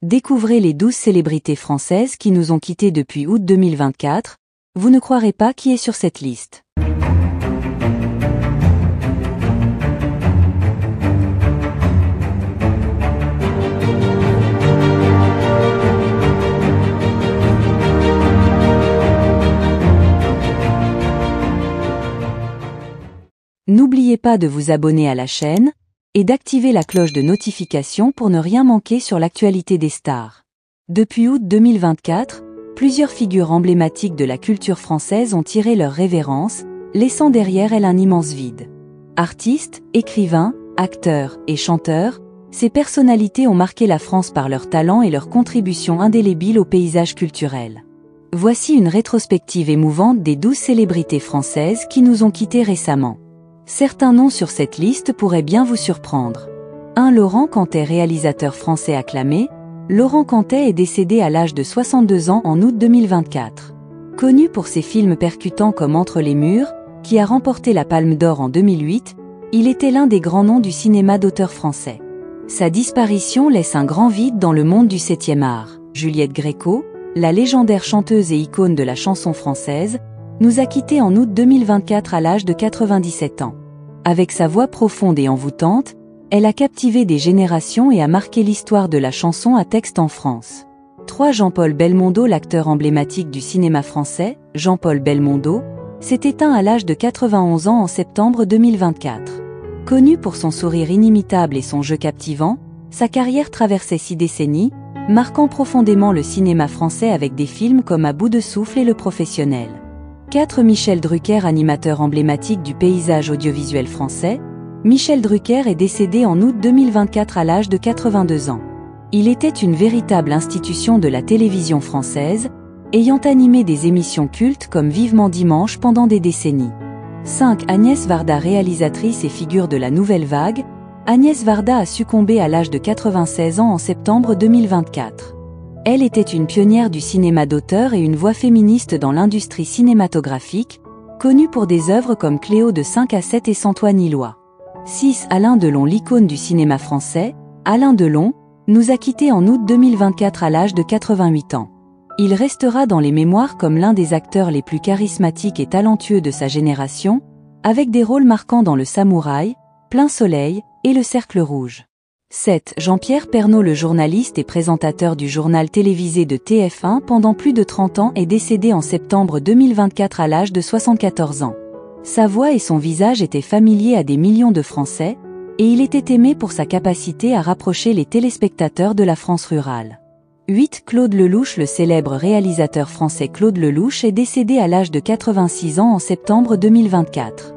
Découvrez les 12 célébrités françaises qui nous ont quittés depuis août 2024. Vous ne croirez pas qui est sur cette liste. N'oubliez pas de vous abonner à la chaîne et d'activer la cloche de notification pour ne rien manquer sur l'actualité des stars. Depuis août 2024, plusieurs figures emblématiques de la culture française ont tiré leur révérence, laissant derrière elles un immense vide. Artistes, écrivains, acteurs et chanteurs, ces personnalités ont marqué la France par leur talent et leur contribution indélébile au paysage culturel. Voici une rétrospective émouvante des 12 célébrités françaises qui nous ont quittés récemment. Certains noms sur cette liste pourraient bien vous surprendre. 1. Laurent Cantet, réalisateur français acclamé. Laurent Cantet est décédé à l'âge de 62 ans en août 2024. Connu pour ses films percutants comme Entre les murs, qui a remporté la Palme d'Or en 2008, il était l'un des grands noms du cinéma d'auteur français. Sa disparition laisse un grand vide dans le monde du 7e art. Juliette Gréco, la légendaire chanteuse et icône de la chanson française, nous a quittés en août 2024 à l'âge de 97 ans. Avec sa voix profonde et envoûtante, elle a captivé des générations et a marqué l'histoire de la chanson à texte en France. 3. Jean-Paul Belmondo, l'acteur emblématique du cinéma français, Jean-Paul Belmondo, s'est éteint à l'âge de 91 ans en septembre 2024. Connu pour son sourire inimitable et son jeu captivant, sa carrière traversait 6 décennies, marquant profondément le cinéma français avec des films comme À bout de souffle et Le Professionnel. 4. Michel Drucker, animateur emblématique du paysage audiovisuel français. Michel Drucker est décédé en août 2024 à l'âge de 82 ans. Il était une véritable institution de la télévision française, ayant animé des émissions cultes comme Vivement Dimanche pendant des décennies. 5. Agnès Varda, réalisatrice et figure de la Nouvelle Vague. Agnès Varda a succombé à l'âge de 96 ans en septembre 2024. Elle était une pionnière du cinéma d'auteur et une voix féministe dans l'industrie cinématographique, connue pour des œuvres comme Cléo de 5 à 7 et Sans toi ni loi. 6. Alain Delon, l'icône du cinéma français. Alain Delon nous a quittés en août 2024 à l'âge de 88 ans. Il restera dans les mémoires comme l'un des acteurs les plus charismatiques et talentueux de sa génération, avec des rôles marquants dans Le Samouraï, Plein Soleil et Le Cercle Rouge. 7. Jean-Pierre Pernaut, le journaliste et présentateur du journal télévisé de TF1 pendant plus de 30 ans, est décédé en septembre 2024 à l'âge de 74 ans. Sa voix et son visage étaient familiers à des millions de Français, et il était aimé pour sa capacité à rapprocher les téléspectateurs de la France rurale. 8. Claude Lelouch, le célèbre réalisateur français Claude Lelouch est décédé à l'âge de 86 ans en septembre 2024.